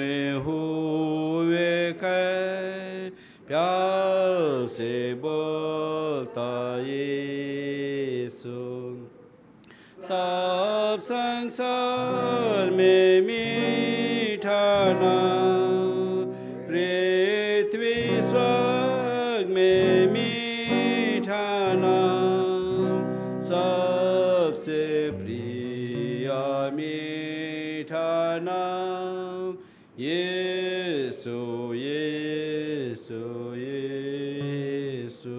में हुए कै प्यास से बोलता यीशु, सब संसार में मीठा नाम, पृथ्वी स्वर्ग में मीठा नाम, सबसे प्रिय मीठा नाम, यीशु यीशु यीशु।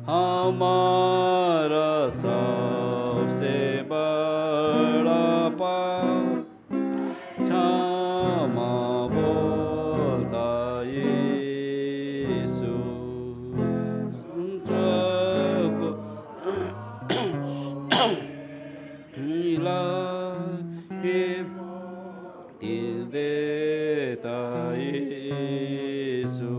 हमारा सबसे बड़ा पाप क्षमा बोलता यीशु, मिला के देता यीशु,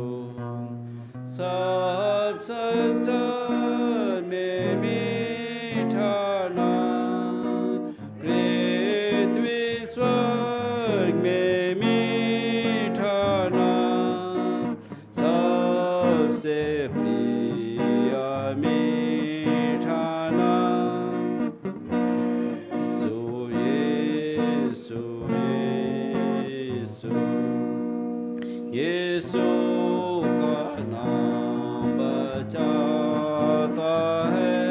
सब संसार में मीठा नाम, पृथ्वी स्वर्ग में मीठा नाम, सबसे प्रिय मीठा नाम, यीशु यीशु यीशु का नाम बचाता है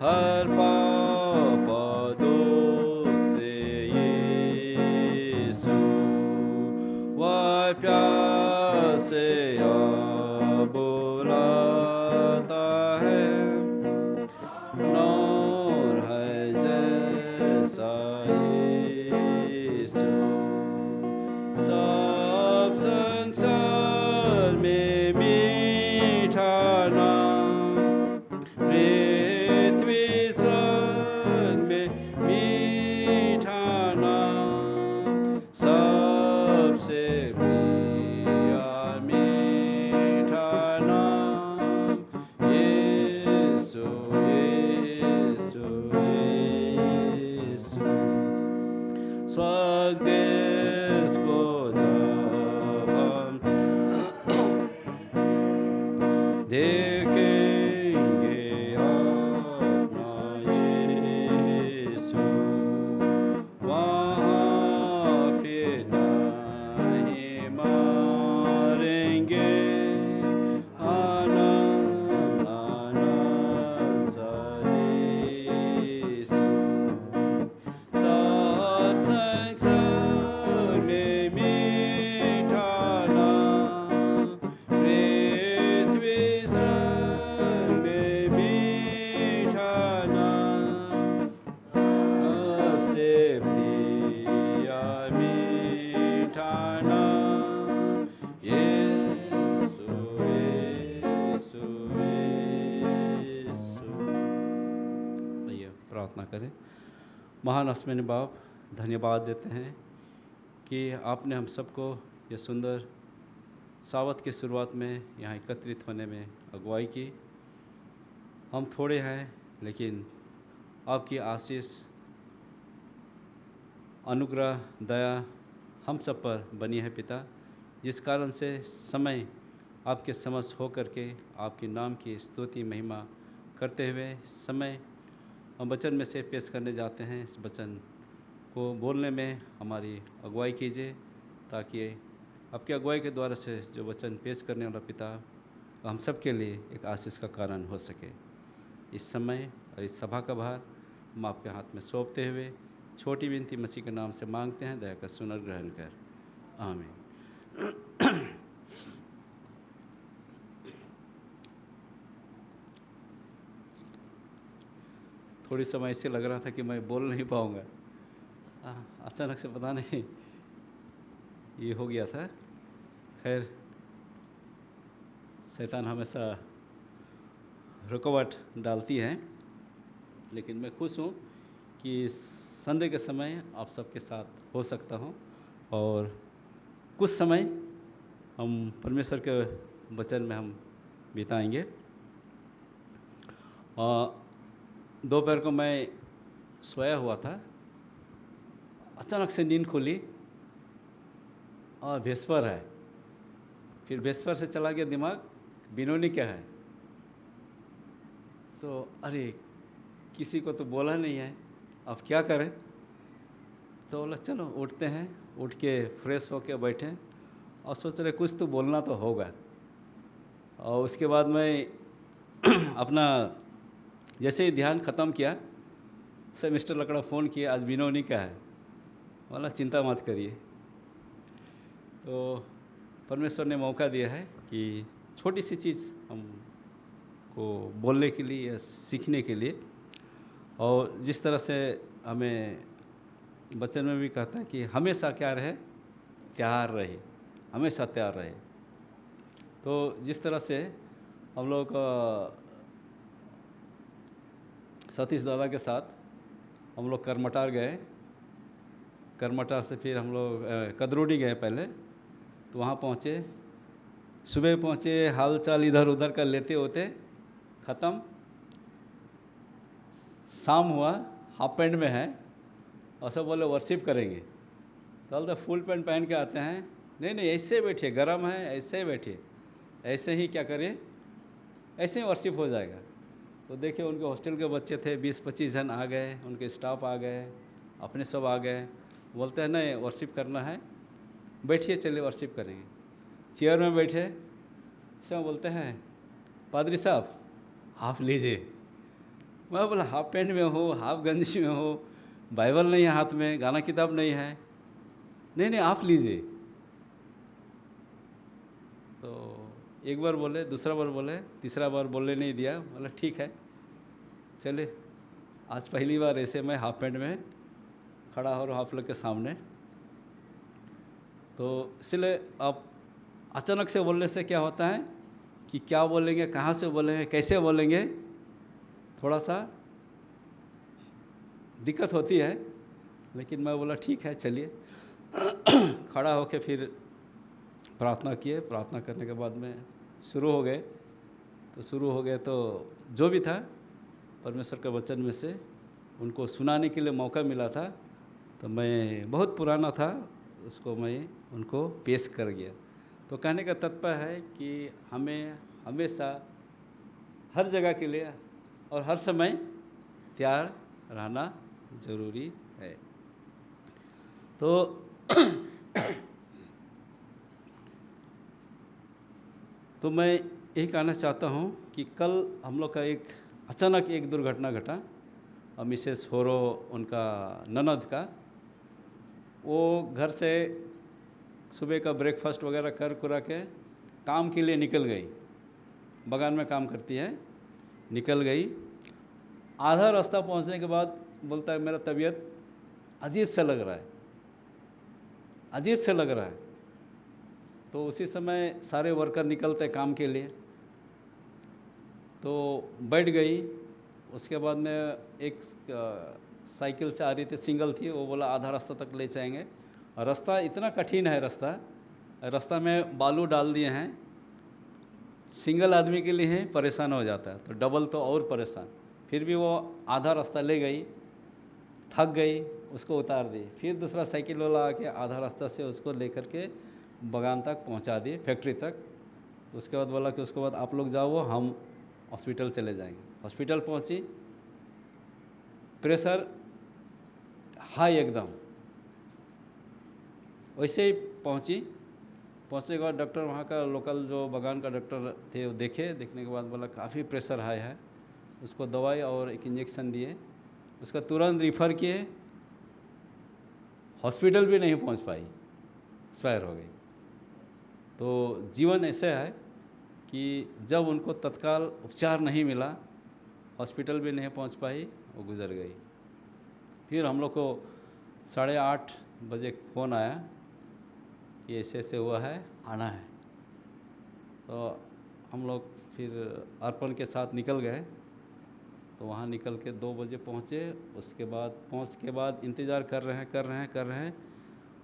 हर पाप दुख से, यीशु वह प्यास से बुलाता है, नूर है जैसा यीशु, सब संसार में मीठा नाम, पृथ्वी स्वर्ग में मीठा नाम, सबसे प्रिय मीठा नाम, यीशु यीशु यीशु। स्वर्ग देश को जब हम देखेंगे अपना यीशु, वहाँ पे नहीं मरेंगे, आनंद आनंद सा यीशु, सब संसार में मीठा नाम, पृथ्वी स्वर्ग में मीठा नाम, सबसे प्रिय मीठा नाम, यीशु यीशु यीशु। आइए प्रार्थना करें। महान अस्मिन बाप, धन्यवाद देते हैं कि आपने हम सबको ये सुंदर सावत की शुरुआत में यहाँ एकत्रित होने में अगुवाई की। हम थोड़े हैं लेकिन आपकी आशीष, अनुग्रह, दया हम सब पर बनी है पिता, जिस कारण से समय आपके समक्ष हो करके आपके नाम की स्तुति महिमा करते हुए समय हम वचन में से पेश करने जाते हैं। इस वचन को बोलने में हमारी अगुवाई कीजिए, ताकि आपकी अगुवाई के द्वारा से जो वचन पेश करने वाला पिता हम सब के लिए एक आशीष का कारण हो सके। इस समय और इस सभा का भार हम आपके हाथ में सौंपते हुए छोटी विनती मसीह के नाम से मांगते हैं, दया कर सुन और ग्रहण कर, आमीन। थोड़ी समय ऐसे लग रहा था कि मैं बोल नहीं पाऊँगा, अचानक से पता नहीं ये हो गया था। खैर, शैतान हमेशा रुकावट डालती है, लेकिन मैं खुश हूँ कि संडे के समय आप सबके साथ हो सकता हूँ और कुछ समय हम परमेश्वर के वचन में हम बिताएंगे। दोपहर को मैं सोया हुआ था, अचानक से नींद खुली और भेस्पर है। फिर भेस्पर से चला गया दिमाग बिनोनी क्या है। तो अरे किसी को तो बोला नहीं है, अब क्या करें। तो बोला चलो उठते हैं, उठ के फ्रेश होके बैठे और सोच रहे कुछ तो बोलना तो होगा। और उसके बाद मैं अपना जैसे ही ध्यान ख़त्म किया, से मिस्टर लकड़ा फ़ोन किया, आज बिनोनी का है। बोला चिंता मत करिए। तो परमेश्वर ने मौका दिया है कि छोटी सी चीज़ हमको बोलने के लिए या सीखने के लिए। और जिस तरह से हमें बचन में भी कहता है कि हमेशा क्या रहे, तैयार रहे, हमेशा तैयार रहे। तो जिस तरह से हम लोग सतीश दादा के साथ हम लोग करमटार गए, करमटार से फिर हम लोग कदरोड़ी गए पहले। तो वहाँ पहुँचे, सुबह पहुँचे, हाल चाल इधर उधर का लेते होते ख़त्म। शाम हुआ, हाफ पैंट में है और सब बोले वर्शिप करेंगे। तो फुल पैंट पहन के आते हैं, नहीं नहीं ऐसे बैठिए, गर्म है ऐसे ही बैठिए, ऐसे ही क्या करिए, ऐसे ही वर्शिप हो जाएगा। तो देखिए उनके हॉस्टल के बच्चे थे 20-25 जन आ गए, उनके स्टाफ आ गए, अपने सब आ गए। बोलते हैं नहीं वर्शिप करना है, बैठिए चलिए वर्शिप करेंगे। चेयर में बैठे, सब बोलते हैं पादरी साहब हाफ लीजिए। मैं बोला हाफ पैंट में हो, हाफ गंजी में हो, बाइबल नहीं है हाथ में, गाना किताब नहीं है। नहीं नहीं आप लीजिए। तो एक बार बोले, दूसरा बार बोले, तीसरा बार बोलने नहीं दिया। बोला ठीक है चले। आज पहली बार ऐसे मैं हाफ पैंट में खड़ा हो रहा हूँ आप लोग के सामने। तो इसलिए आप अचानक से बोलने से क्या होता है कि क्या बोलेंगे, कहाँ से बोलेंगे, कैसे बोलेंगे, थोड़ा सा दिक्कत होती है। लेकिन मैं बोला ठीक है चलिए। खड़ा होके फिर प्रार्थना किए, प्रार्थना करने के बाद में शुरू हो गए। तो शुरू हो गए तो जो भी था परमेश्वर के वचन में से उनको सुनाने के लिए मौका मिला था। तो मैं बहुत पुराना था, उसको मैं उनको पेश कर गया। तो कहने का तात्पर्य है कि हमें हमेशा हर जगह के लिए और हर समय तैयार रहना ज़रूरी है। तो तो मैं यही कहना चाहता हूँ कि कल हम लोग का एक अचानक एक दुर्घटना घटा। और मिसेस होरो उनका ननद का, वो घर से सुबह का ब्रेकफास्ट वगैरह कर कुरा के काम के लिए निकल गई। बगान में काम करती है, निकल गई। आधा रास्ता पहुंचने के बाद बोलता है मेरा तबीयत अजीब सा लग रहा है, अजीब से लग रहा है। तो उसी समय सारे वर्कर निकलते काम के लिए, तो बैठ गई। उसके बाद में एक साइकिल से आ रही थी, सिंगल थी, वो बोला आधा रास्ता तक ले जाएंगे। और रास्ता इतना कठिन है, रास्ता में बालू डाल दिए हैं, सिंगल आदमी के लिए है परेशान हो जाता है, तो डबल तो और परेशान। फिर भी वो आधा रास्ता ले गई, थक गई, उसको उतार दी। फिर दूसरा साइकिल वाला आके आधा रास्ता से उसको लेकर के बगान तक पहुंचा दिए, फैक्ट्री तक। उसके बाद बोला कि उसके बाद आप लोग जाओ, हम हॉस्पिटल चले जाएंगे। हॉस्पिटल पहुंची, प्रेशर हाई एकदम। वैसे ही पहुंची, पहुंचने के बाद डॉक्टर वहाँ का लोकल जो बगान का डॉक्टर थे वो देखे, देखने के बाद बोला काफ़ी प्रेशर हाई है। उसको दवाई और एक इंजेक्शन दिए, उसका तुरंत रिफ़र किए। हॉस्पिटल भी नहीं पहुंच पाई, एक्सपायर हो गई। तो जीवन ऐसे है कि जब उनको तत्काल उपचार नहीं मिला, हॉस्पिटल भी नहीं पहुंच पाई, वो गुजर गई। फिर हम लोग को 8:30 बजे फ़ोन आया कि ऐसे ऐसे हुआ है, आना है। तो हम लोग फिर अर्पण के साथ निकल गए। तो वहाँ निकल के 2 बजे पहुँचे। उसके बाद पहुँच के बाद इंतज़ार कर रहे हैं।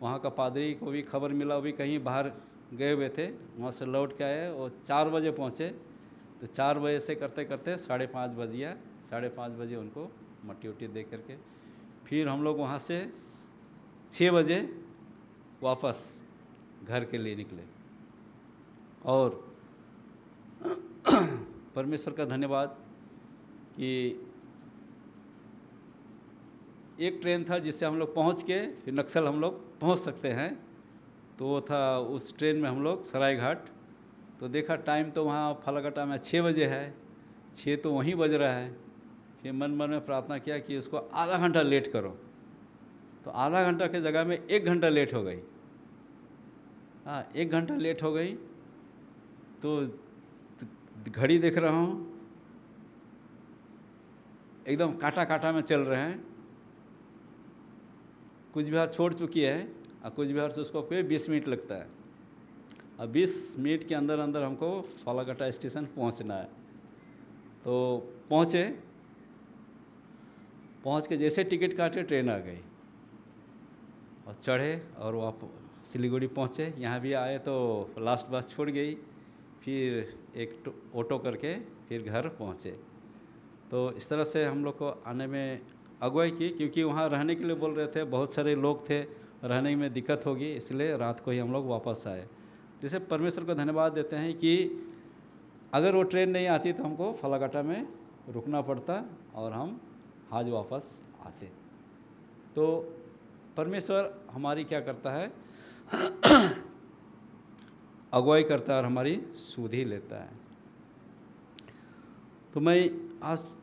वहाँ का पादरी को भी खबर मिला, वो भी कहीं बाहर गए हुए थे, वहाँ से लौट के आए और 4 बजे पहुँचे। तो 4 बजे से करते करते 5:30 बज गया। 5:30 बजे उनको मट्टी उट्टी दे करके फिर हम लोग वहाँ से 6 बजे वापस घर के लिए निकले। और परमेश्वर का धन्यवाद कि एक ट्रेन था जिससे हम लोग पहुँच के फिर नक्सल हम लोग पहुँच सकते हैं, तो वो था उस ट्रेन में हम लोग सरायघाट। तो देखा टाइम तो वहाँ फालाकाटा में 6 बजे है, 6 तो वहीं बज रहा है। फिर मन मन में प्रार्थना किया कि उसको आधा घंटा लेट करो, तो आधा घंटा के जगह में 1 घंटा लेट हो गई। हाँ, 1 घंटा लेट हो गई। तो घड़ी देख रहा हूँ एकदम काटा काटा में चल रहे हैं। कुछ बिहार छोड़ चुकी है और कुछ बिहार से उसको कोई 20 मिनट लगता है, और 20 मिनट के अंदर अंदर हमको फालाकाटा स्टेशन पहुंचना है। तो पहुंच के जैसे टिकट काटे ट्रेन आ गई और चढ़े और वहाँ सिलीगुड़ी पहुँचे। यहाँ भी आए तो लास्ट बस छूट गई, फिर एक ऑटो करके फिर घर पहुँचे। तो इस तरह से हम लोग को आने में अगुवाई की, क्योंकि वहाँ रहने के लिए बोल रहे थे, बहुत सारे लोग थे, रहने में दिक्कत होगी, इसलिए रात को ही हम लोग वापस आए। जैसे परमेश्वर को धन्यवाद देते हैं कि अगर वो ट्रेन नहीं आती तो हमको फालाकाटा में रुकना पड़ता और हम आज वापस आते। तो परमेश्वर हमारी क्या करता है अगुवाई करता है और हमारी सुध ही लेता है। तो मैं आज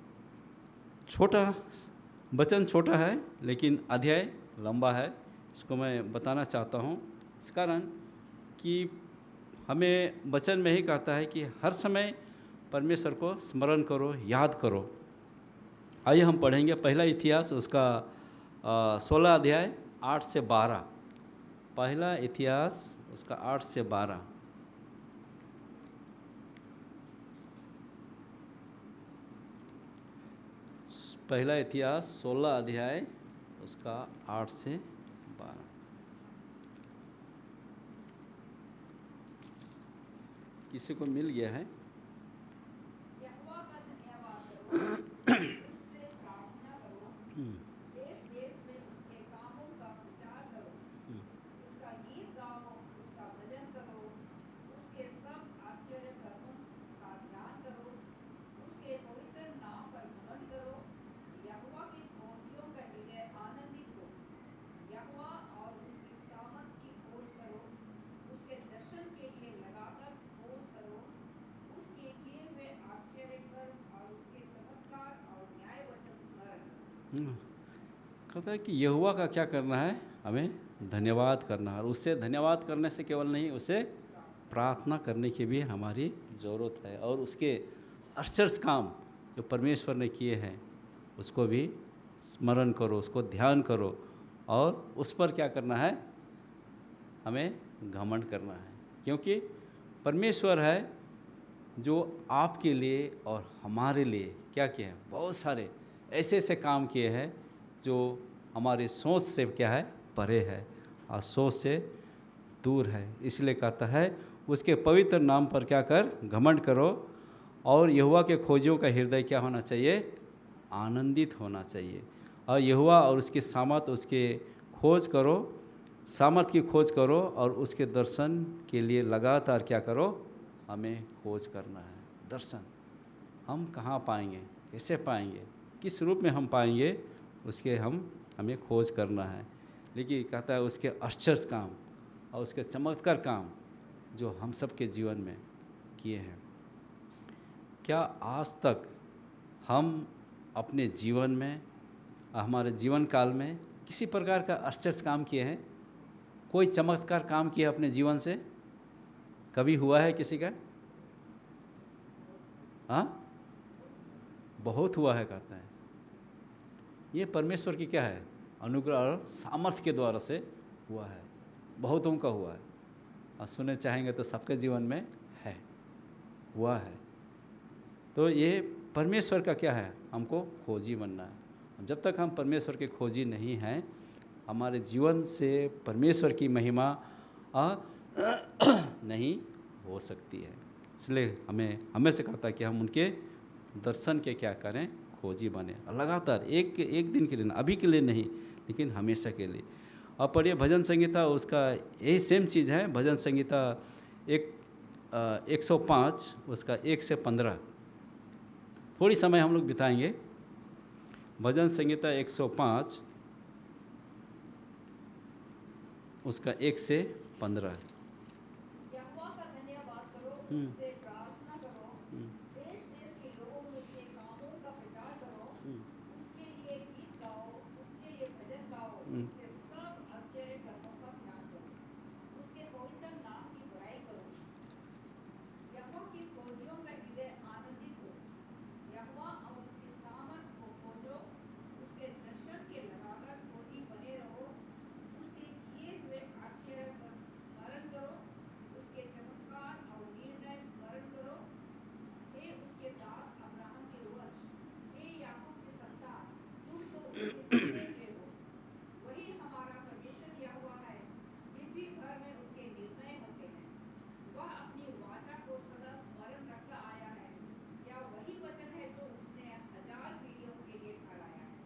वचन छोटा है लेकिन अध्याय लंबा है, इसको मैं बताना चाहता हूँ। इस कारण कि हमें वचन में ही कहता है कि हर समय परमेश्वर को स्मरण करो, याद करो। आइए हम पढ़ेंगे पहला इतिहास उसका 16 अध्याय 8 से 12। पहला इतिहास उसका 8 से 12। पहला इतिहास 16 अध्याय उसका 8 से 12। किसी को मिल गया है? कहता है कि यहोवा का क्या करना है, हमें धन्यवाद करना है, और उससे धन्यवाद करने से केवल नहीं, उसे प्रार्थना करने की भी हमारी ज़रूरत है। और उसके आश्चर्य काम जो परमेश्वर ने किए हैं उसको भी स्मरण करो, उसको ध्यान करो, और उस पर क्या करना है, हमें घमंड करना है। क्योंकि परमेश्वर है जो आपके लिए और हमारे लिए क्या किए हैं, बहुत सारे ऐसे ऐसे काम किए हैं जो हमारी सोच से क्या है, परे है और सोच से दूर है। इसलिए कहता है उसके पवित्र नाम पर क्या कर, घमंड करो। और यहोवा के खोजियों का हृदय क्या होना चाहिए, आनंदित होना चाहिए। और यहोवा और उसकी सामर्थ, उसके खोज करो, सामर्थ की खोज करो, और उसके दर्शन के लिए लगातार क्या करो, हमें खोज करना है। दर्शन हम कहाँ पाएंगे, कैसे पाएंगे, किस रूप में हम पाएंगे, उसके हमें खोज करना है। लेकिन कहता है उसके आश्चर्य काम और उसके चमत्कार काम जो हम सब के जीवन में किए हैं। क्या आज तक हम अपने जीवन में, हमारे जीवन काल में किसी प्रकार का आश्चर्य काम किए हैं? कोई चमत्कार काम किया अपने जीवन से? कभी हुआ है किसी का? हाँ, बहुत हुआ है। कहता है ये परमेश्वर की क्या है, अनुग्रह और सामर्थ्य के द्वारा से हुआ है, बहुतों का हुआ है। और सुनने चाहेंगे तो सबके जीवन में है, हुआ है। तो ये परमेश्वर का क्या है, हमको खोजी बनना है। जब तक हम परमेश्वर के खोजी नहीं हैं, हमारे जीवन से परमेश्वर की महिमा नहीं हो सकती है। इसलिए हमें से कहता है कि हम उनके दर्शन के क्या करें, खोजी बने लगातार, एक दिन के लिए, अभी के लिए नहीं, लेकिन हमेशा के लिए। अब पढ़िए भजन संहिता, उसका यही सेम चीज़ है। भजन संहिता 105 उसका 1 से 15 थोड़ी समय हम लोग बिताएंगे। भजन संहिता 105 उसका 1 से 15। यहोवा का धन्यवाद करो, हम्म। उससे प्रार्थना करो, देश देश के लोगों में उसके कामों का प्रचार करो, उसके लिए गीत गाओ, उसके लिए भजन गाओ, उसके सब आश्चर्य कर्मों का ध्यान करो, उसके पवित्र नाम की बड़ाई करो। यहोवा की फौजियों का हृदय आनंदित हो, यहोवा और उसकी सामर्थ को खोजो, उसके दर्शन के लगातार खोजी बने रहो, उसके किए हुए आश्चर्य पर स्मरण करो, उसके चमत्कार और निर्णय स्मरण करो। हे उसके दास अब्राहम के वंश, हे याकूब की संतान, तुम तो उसके चुने हुए हो। वही हमारा परमेश्वर यहोवा है, पृथ्वी भर में उसके निर्णय होते हैं। वह अपनी वाचा को सदा स्मरण रखता आया है, या वही वचन है जो उसने 1000 पीढ़ियों के लिए ठहराया है।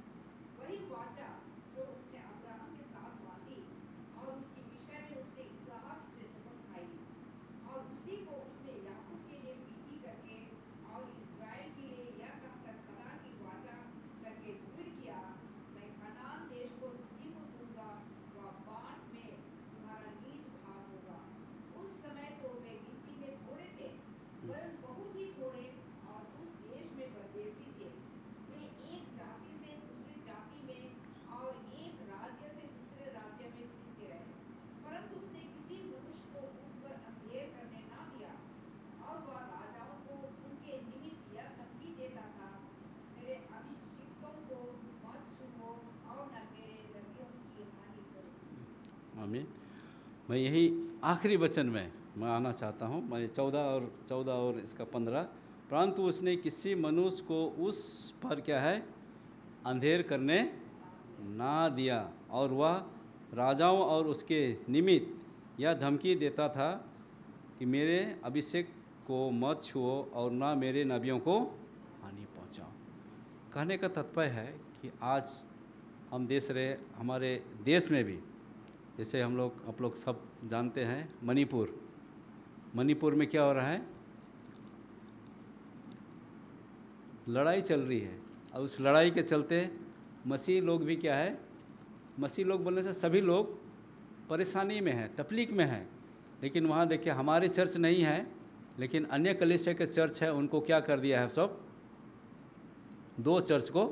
वही वाचा जो उसने अब्राहम के साथ बांधी, और उसके विषय में उसने इसहाक से शपथ खाई, और उसी को उसने याकूब के लिए प्रीति करके और इस्राएल के लिए यह कहकर सदा की वाचा करके दृढ़ किया, मैं कनान देश को तुझी को दूंगा, वह बाँट में तुम्हारा नीज भाग होगा। उस समय तो वे गिनती में थोड़े थे, वरन बहुत ही थोड़े, और उस देश में परदेशी थे। वे एक जाति से दूसरी जाति में और एक राज्य से दूसरे राज्य में फिरते रहे, परंतु उसने किसी मनुष्य को उन पर अंधेर करने ना दिया, और वह राजाओं को उनके निमित्त यह धमकी देता था, मेरे अभिषिक्तों को मत छुओ और न मेरे नबियों की हानि करो। आमीन। मैं यही आखिरी वचन में मैं आना चाहता हूँ। मैं 14 और इसका 15, परंतु उसने किसी मनुष्य को उस पर क्या है, अंधेर करने ना दिया, और वह राजाओं और उसके निमित्त यह धमकी देता था कि मेरे अभिषेक को मत छुओ और ना मेरे नबियों को हानि पहुँचाओ। कहने का तात्पर्य है कि आज हम हमारे देश में भी, जैसे आप लोग सब जानते हैं, मणिपुर में क्या हो रहा है, लड़ाई चल रही है। और उस लड़ाई के चलते मसीह लोग भी क्या है, मसीह लोग बोलने से सभी लोग परेशानी में हैं, तकलीफ में हैं। लेकिन वहाँ देखिए हमारी चर्च नहीं है, लेकिन अन्य कलीसिया के चर्च है, उनको क्या कर दिया है, सब 2 चर्च को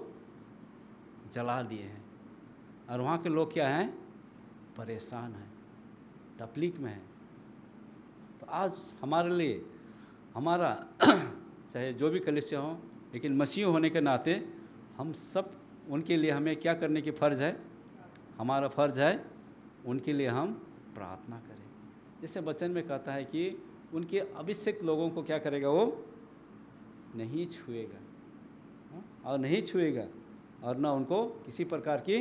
जला दिए हैं। और वहाँ के लोग क्या हैं, परेशान हैं, तकलीफ में हैं। तो आज हमारे लिए, हमारा चाहे जो भी कलीसिया हो, लेकिन मसीह होने के नाते हम सब उनके लिए हमें क्या करने की फ़र्ज़ है, हमारा फ़र्ज़ है उनके लिए हम प्रार्थना करें। जैसे वचन में कहता है कि उनके अभिषेक लोगों को क्या करेगा, वो नहीं छुएगा, और नहीं छुएगा, और ना उनको किसी प्रकार की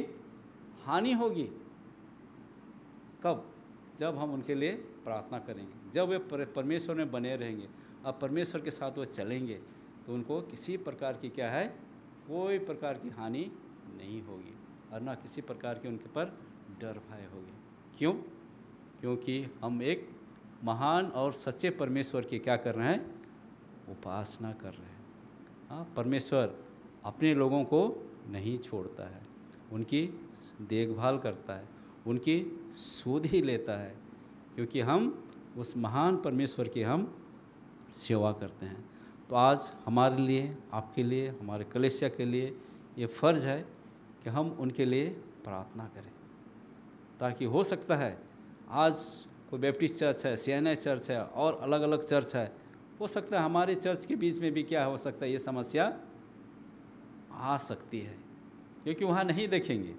हानि होगी। कब? जब हम उनके लिए प्रार्थना करेंगे, जब वे परमेश्वर में बने रहेंगे, अब परमेश्वर के साथ वो चलेंगे, तो उनको किसी प्रकार की क्या है, कोई प्रकार की हानि नहीं होगी, और ना किसी प्रकार की उनके पर डर भय होगी। क्यों? क्योंकि हम एक महान और सच्चे परमेश्वर की क्या कर रहे हैं, उपासना कर रहे हैं। हाँ, परमेश्वर अपने लोगों को नहीं छोड़ता है, उनकी देखभाल करता है, उनकी सुध ही लेता है, क्योंकि हम उस महान परमेश्वर की हम सेवा करते हैं। तो आज हमारे लिए, आपके लिए, हमारे कलीसिया के लिए ये फ़र्ज़ है कि हम उनके लिए प्रार्थना करें, ताकि हो सकता है आज कोई बैप्टिस्ट चर्च है, सीएनआई चर्च है, और अलग अलग चर्च है, हो सकता है हमारे चर्च के बीच में भी क्या हो सकता है, ये समस्या आ सकती है, क्योंकि वहाँ नहीं देखेंगे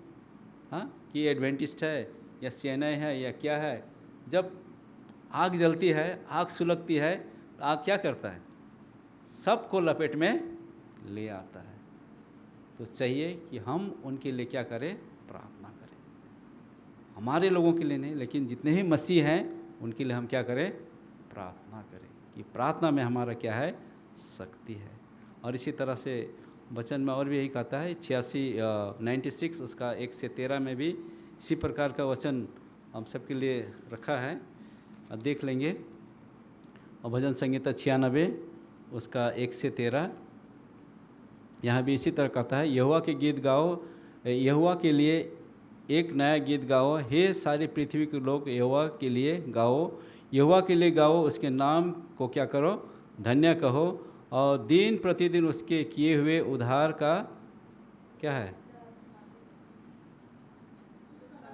हाँ कि एडवेंटिस्ट है या सीएनआई है या क्या है। जब आग जलती है, आग सुलगती है, तो आग क्या करता है, सबको लपेट में ले आता है। तो चाहिए कि हम उनके लिए क्या करें, प्रार्थना करें। हमारे लोगों के लिए नहीं, लेकिन जितने ही मसीह हैं उनके लिए हम क्या करें, प्रार्थना करें, कि प्रार्थना में हमारा क्या है, शक्ति है। और इसी तरह से वचन में और भी यही कहता है, 96 उसका 1 से 13 में भी इसी प्रकार का वचन हम सबके लिए रखा है, देख लेंगे। और भजन संगीता 96 उसका 1 से 13, यहाँ भी इसी तरह कहता है, यहोवा के गीत गाओ, यहोवा के लिए एक नया गीत गाओ, हे सारी पृथ्वी के लोग यहोवा के लिए गाओ, यहोवा के लिए गाओ, उसके नाम को क्या करो, धन्य कहो, और दिन प्रतिदिन उसके किए हुए उद्धार का क्या है,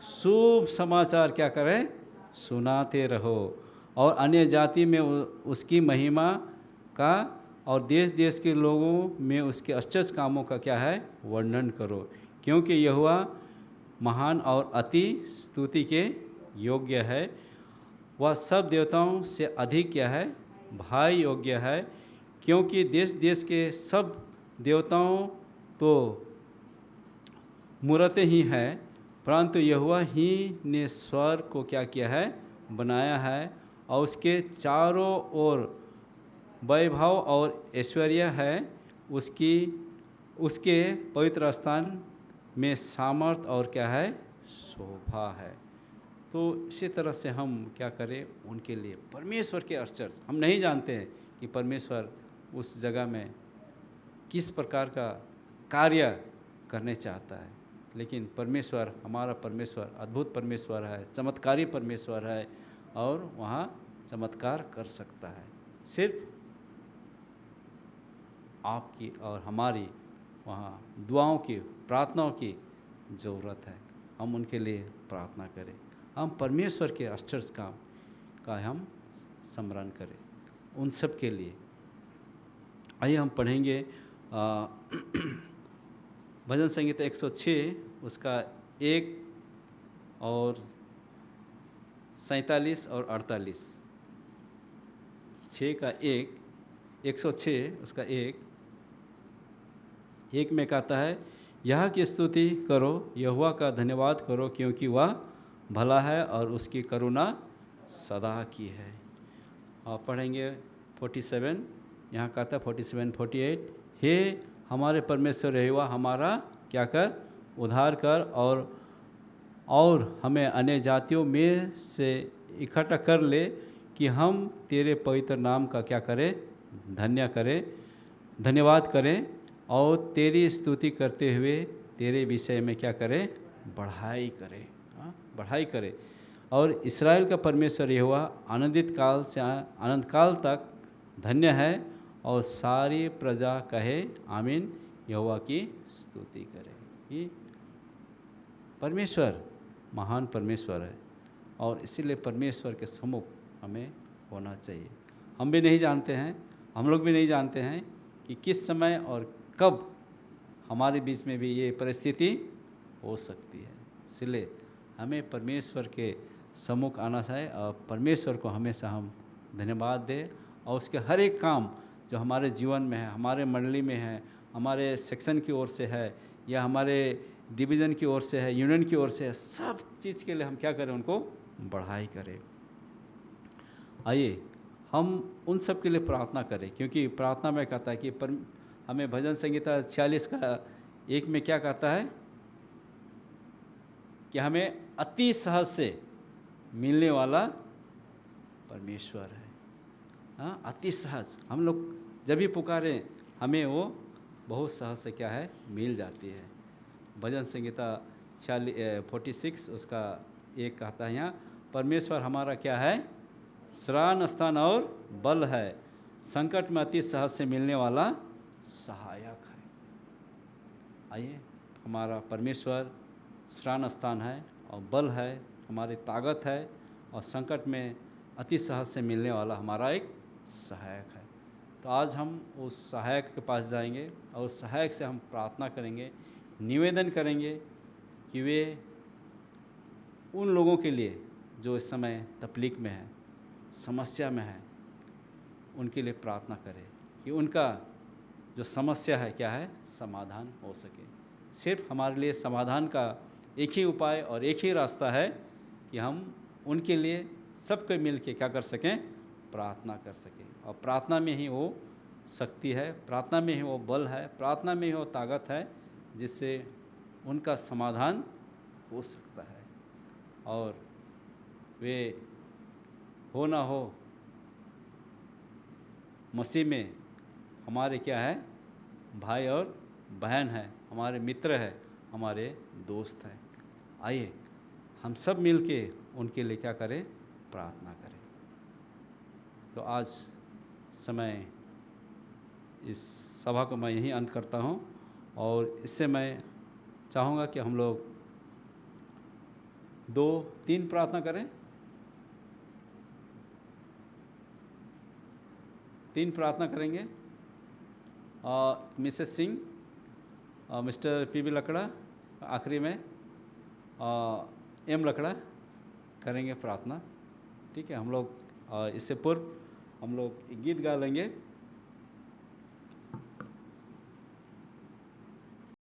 शुभ समाचार क्या करें, सुनाते रहो, और अन्य जाति में उसकी महिमा का और देश देश के लोगों में उसके आश्चर्य कामों का क्या है, वर्णन करो, क्योंकि यहोवा महान और अति स्तुति के योग्य है, वह सब देवताओं से अधिक क्या है, भाई योग्य है, क्योंकि देश देश के सब देवताओं तो मूरतें ही हैं, परंतु यहोवा ही ने स्वर्ग को क्या किया है, बनाया है, और उसके चारों ओर वैभव और ऐश्वर्य है, उसके पवित्र स्थान में सामर्थ और क्या है, शोभा है। तो इसी तरह से हम क्या करें, उनके लिए परमेश्वर के आश्चर्य, हम नहीं जानते हैं कि परमेश्वर उस जगह में किस प्रकार का कार्य करने चाहता है, लेकिन परमेश्वर, हमारा परमेश्वर अद्भुत परमेश्वर है, चमत्कारी परमेश्वर है, और वहाँ चमत्कार कर सकता है। सिर्फ आपकी और हमारी वहाँ दुआओं की, प्रार्थनाओं की ज़रूरत है। हम उनके लिए प्रार्थना करें, हम परमेश्वर के आश्चर्य काम का हम स्मरण करें उन सब के लिए। आइए हम पढ़ेंगे भजन संगीता 106 उसका 1 और 47 और 48। 6 का 1, 106 उसका 1 में कहता है, यह की स्तुति करो, यहोवा का धन्यवाद करो, क्योंकि वह भला है और उसकी करुणा सदा की है। और पढ़ेंगे 47, यहाँ कहता है 47, 48, हे हमारे परमेश्वर यहोवा, हमारा क्या कर, उद्धार कर, और हमें अन्य जातियों में से इकट्ठा कर ले, कि हम तेरे पवित्र नाम का क्या करें, धन्यवाद करें, और तेरी स्तुति करते हुए तेरे विषय में क्या करें, बढ़ाई करें। और इस्राएल का परमेश्वर यहोवा आनंदित काल से अनंत काल तक धन्य है, और सारी प्रजा कहे आमीन, यहोवा की स्तुति करे। ये परमेश्वर महान परमेश्वर है, और इसीलिए परमेश्वर के सम्मुख हमें होना चाहिए। हम भी नहीं जानते हैं, हम लोग भी नहीं जानते हैं कि किस समय और कब हमारे बीच में भी ये परिस्थिति हो सकती है। इसलिए हमें परमेश्वर के सम्मुख आना चाहिए, और परमेश्वर को हमेशा हम धन्यवाद दें, और उसके हर एक काम जो हमारे जीवन में है, हमारे मंडली में है, हमारे सेक्शन की ओर से है, या हमारे डिवीज़न की ओर से है, यूनियन की ओर से है, सब चीज़ के लिए हम क्या करें, उनको बढ़ाई करें। आइए हम उन सब के लिए प्रार्थना करें, क्योंकि प्रार्थना में कहता है कि हमें भजन संगीता 46 का 1 में क्या कहता है, कि हमें अति सहज से मिलने वाला परमेश्वर है। हाँ, अति सहज, हम लोग जब भी पुकारें हमें वो बहुत सहज से क्या है, मिल जाती है। भजन संगीता 46 उसका 1 कहता है यहाँ, परमेश्वर हमारा क्या है, शरण स्थान और बल है, संकट में अति सहज से मिलने वाला सहायक है। आइए, हमारा परमेश्वर शरण स्थान है और बल है, हमारी ताकत है, और संकट में अति सहज से मिलने वाला हमारा एक सहायक है। तो आज हम उस सहायक के पास जाएंगे, और उस सहायक से हम प्रार्थना करेंगे, निवेदन करेंगे कि वे उन लोगों के लिए जो इस समय तकलीफ में है, समस्या में है, उनके लिए प्रार्थना करें कि उनका जो समस्या है क्या है, समाधान हो सके। सिर्फ हमारे लिए समाधान का एक ही उपाय और एक ही रास्ता है कि हम उनके लिए सबको मिल के क्या कर सकें, प्रार्थना कर सकें। और प्रार्थना में ही वो शक्ति है, प्रार्थना में ही वो बल है, प्रार्थना में ही वो ताकत है, जिससे उनका समाधान हो सकता है। और वे हो ना हो मसीह में हमारे क्या है, भाई और बहन है, हमारे मित्र है, हमारे दोस्त है। आइए हम सब मिलके उनके लिए क्या करें, प्रार्थना करें। तो आज समय इस सभा को मैं यहीं अंत करता हूँ, और इससे मैं चाहूँगा कि हम लोग 2-3 प्रार्थना करें। 3 प्रार्थना करेंगे। मिसेस सिंह, मिस्टर पीबी लकड़ा, आखिरी में एम लकड़ा करेंगे प्रार्थना। ठीक है, हम लोग इससे पूर्व हम लोग एक गीत गा लेंगे।